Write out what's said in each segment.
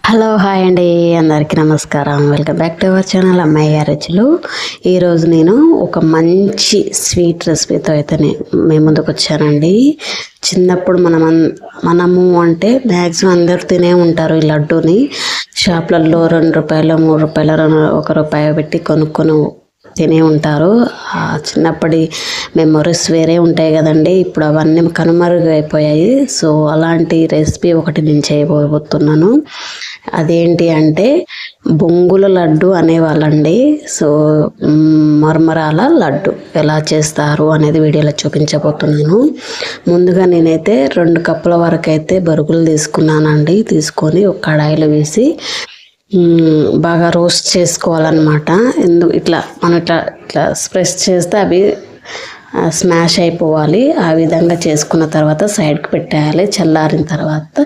Hello hi అండి, అందరికీ నమస్కారం. Welcome back to our channel అమ్మాయి గారి రుచులు. ఈరోజు నేను ఒక మంచి స్వీట్ రెసిపీతో అయితే మేము ముందుకు వచ్చానండి. చిన్నప్పుడు మనము అంటే మ్యాక్సిమం అందరు తినే ఉంటారు ఈ లడ్డూని. షాప్లలో ₹2 ₹3 ₹1 పెట్టి కొనుక్కొని తినే ఉంటారు. చిన్నప్పటి మెమొరీస్ వేరే ఉంటాయి కదండి. ఇప్పుడు అవన్నీ కనుమరుగైపోయాయి. సో అలాంటి రెసిపీ ఒకటి నేను చేయబోతున్నాను. అదేంటి అంటే బొంగుల లడ్డు అనేవాళ్ళండి. సో మరమరాల లడ్డు ఎలా చేస్తారు అనేది వీడియోలో చూపించబోతున్నాను. ముందుగా నేనైతే 2 కప్పుల వరకు అయితే బొరుగులు తీసుకున్నానండి. తీసుకొని ఒక కడాయిలో వేసి బాగా రోస్ట్ చేసుకోవాలన్నమాట. ఇట్లా మనం ఇట్లా ప్రెస్ చేస్తే అవి స్మాష్ అయిపోవాలి. ఆ విధంగా చేసుకున్న తర్వాత సైడ్కి పెట్టేయాలి. చల్లారిన తర్వాత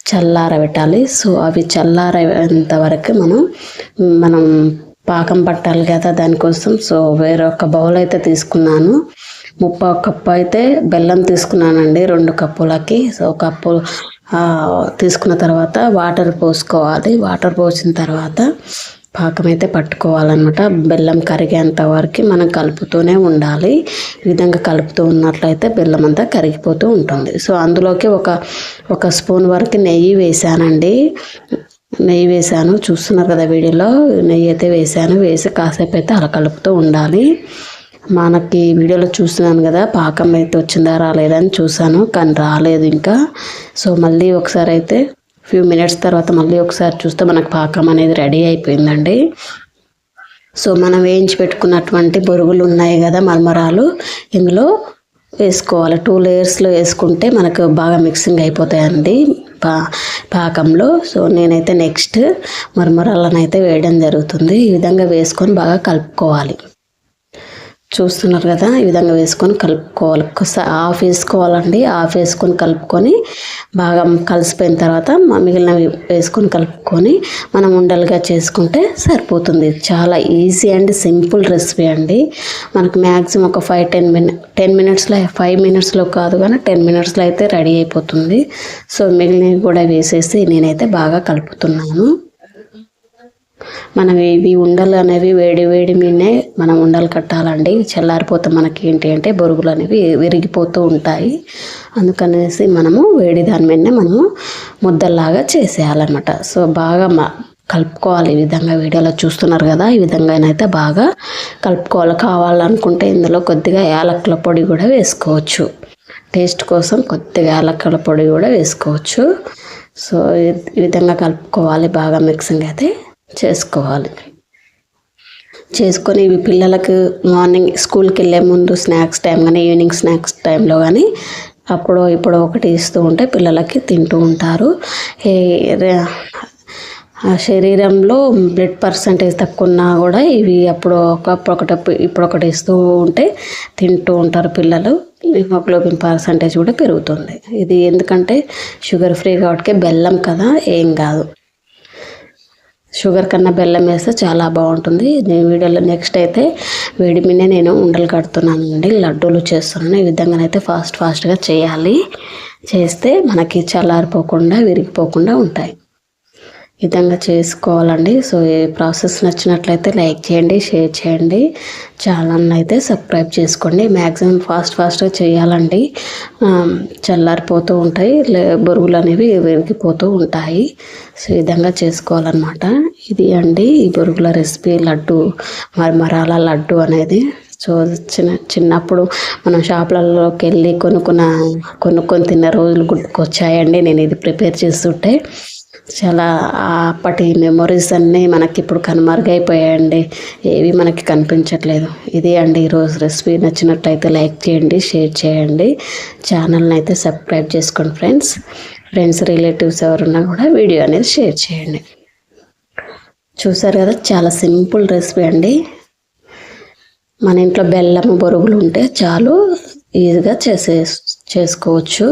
చల్లారబెట్టాలి. సో అవి చల్లారేంత వరకు మనం పాకం పట్టాలి కదా దానికోసం. సో వేరొక బౌల్ అయితే తీసుకున్నాను. 30 కప్పు అయితే బెల్లం తీసుకున్నానండి 2 కప్పులకి. సో కప్పు తీసుకున్న తర్వాత వాటర్ పోసుకోవాలి. వాటర్ పోసిన తర్వాత పాకం అయితే పట్టుకోవాలన్నమాట. బెల్లం కరిగేంత వరకు మనం కలుపుతూనే ఉండాలి. ఈ విధంగా కలుపుతూ ఉన్నట్లయితే బెల్లం అంతా కరిగిపోతూ ఉంటుంది. సో అందులోకి ఒక స్పూన్ వరకు నెయ్యి వేసానండి. నెయ్యి వేసాను, చూస్తున్నారు కదా వీడియోలో. నెయ్యి అయితే వేసి కాసేపు అయితే అలా కలుపుతూ ఉండాలి. మనకి వీడియోలో చూస్తున్నాను కదా పాకం అయితే వచ్చిందా రాలేదని చూసాను, కానీ రాలేదు ఇంకా. సో మళ్ళీ ఒకసారి అయితే ఫ్యూ మినిట్స్ తర్వాత మళ్ళీ ఒకసారి చూస్తే మనకు పాకం అనేది రెడీ అయిపోయిందండి. సో మనం వేయించి పెట్టుకున్నటువంటి బొరుగులు ఉన్నాయి కదా మరమరాలు, ఇందులో వేసుకోవాలి. 2 లేయర్స్లో వేసుకుంటే మనకు బాగా మిక్సింగ్ అయిపోతాయండి పాకంలో. సో నేనైతే నెక్స్ట్ మరమరాలను అయితే వేయడం జరుగుతుంది. ఈ విధంగా వేసుకొని బాగా కలుపుకోవాలి. చూస్తున్నారు కదా, ఈ విధంగా వేసుకొని కలుపుకోవాలి. హాఫ్ వేసుకోవాలండి. హాఫ్ వేసుకొని కలుపుకొని బాగా కలిసిపోయిన తర్వాత మిగిలినవి వేసుకొని కలుపుకొని మనం ఉండలుగా చేసుకుంటే సరిపోతుంది. చాలా ఈజీ అండ్ సింపుల్ రెసిపీ అండి. మనకు మ్యాక్సిమం ఒక 10 మినిట్స్లో 5 మినిట్స్లో కాదు కానీ 10 మినిట్స్లో అయితే రెడీ అయిపోతుంది. సో మిగిలినవి కూడా వేసేసి నేనైతే బాగా కలుపుతున్నాను. మనం ఇవి ఉండలు అనేవి వేడి మీదనే మనం ఉండలు కట్టాలండి. చల్లారిపోతే మనకి ఏంటి అంటే బొరుగులు అనేవి విరిగిపోతూ ఉంటాయి. అందుకనేసి మనము వేడి దాని మీదనే మనము ముద్దల్లాగా చేసేయాలన్నమాట. సో బాగా కలుపుకోవాలి. ఈ విధంగా వీడియోలో చూస్తున్నారు కదా, ఈ విధంగానైతే బాగా కలుపుకోవాలి. కావాలనుకుంటే ఇందులో కొద్దిగా యాలకుల పొడి కూడా వేసుకోవచ్చు. టేస్ట్ కోసం కొద్దిగా యాలకుల పొడి కూడా వేసుకోవచ్చు. సో ఈ విధంగా కలుపుకోవాలి. బాగా మిక్సింగ్ అయితే చేసుకొని ఇవి పిల్లలకు మార్నింగ్ స్కూల్కి వెళ్ళే ముందు స్నాక్స్ టైం కానీ ఈవినింగ్ స్నాక్స్ టైంలో కానీ ఇప్పుడు ఒకటి ఇస్తూ ఉంటే పిల్లలకి తింటూ ఉంటారు. శరీరంలో బ్లడ్ పర్సంటేజ్ తక్కువ ఉన్నా కూడా ఇవి ఇప్పుడు ఒకటి ఇస్తూ ఉంటే తింటూ ఉంటారు పిల్లలు. హిమోగ్లోబిన్ పర్సంటేజ్ కూడా పెరుగుతుంది. ఇది ఎందుకంటే షుగర్ ఫ్రీ కాబట్టి బెల్లం కదా, ఏం కాదు. షుగర్ కన్నా బెల్లం వేస్తే చాలా బాగుంటుంది. నేను వీడియోలో నెక్స్ట్ అయితే వేడి మీదే నేను ఉండలు కడుతున్నానండి, లడ్డూలు చేస్తున్నాను. ఈ విధంగానైతే ఫాస్ట్గా చేయాలి. చేస్తే మనకి చల్లారిపోకుండా విరిగిపోకుండా ఉంటాయి. ఈ విధంగా చేసుకోవాలండి. సో ఈ ప్రాసెస్ నచ్చినట్లయితే లైక్ చేయండి, షేర్ చేయండి, ఛానల్ అయితే సబ్స్క్రైబ్ చేసుకోండి. మ్యాక్సిమం ఫాస్ట్గా చేయాలండి. చల్లారిపోతూ ఉంటాయి, బొరుగులు అనేవి విరిగిపోతూ ఉంటాయి. సో ఈ విధంగా చేసుకోవాలన్నమాట. ఇది అండి ఈ బొరుగుల రెసిపీ, లడ్డు మరమరాల లడ్డు అనేది. సో చిన్నప్పుడు మనం షాపులలోకి వెళ్ళి కొనుక్కొని తిన్న రోజులు గుర్తుకొచ్చాయండి. నేను ఇది ప్రిపేర్ చేస్తుంటే చాలా అప్పటి మెమొరీస్ అన్నీ మనకి ఇప్పుడు కనుమరుగైపోయాయండి. ఏవి మనకి కనిపించట్లేదు. ఇది అండి ఈరోజు రెసిపీ. నచ్చినట్లయితే లైక్ చేయండి, షేర్ చేయండి, ఛానల్ని అయితే సబ్స్క్రైబ్ చేసుకోండి. ఫ్రెండ్స్ రిలేటివ్స్ ఎవరున్నా కూడా వీడియో అనేది షేర్ చేయండి. చూసారు కదా, చాలా సింపుల్ రెసిపీ అండి. మన ఇంట్లో బెల్లం బొరుగులు ఉంటే చాలు, ఈజీగా చేసుకోవచ్చు.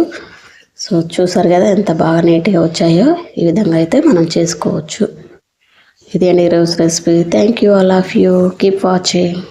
సో చూసారు కదా ఎంత బాగా నీట్గా వచ్చాయో. ఈ విధంగా అయితే మనం చేసుకోవచ్చు. ఇది అండి ఈరోజు recipe. Thank you all of you. Keep watching.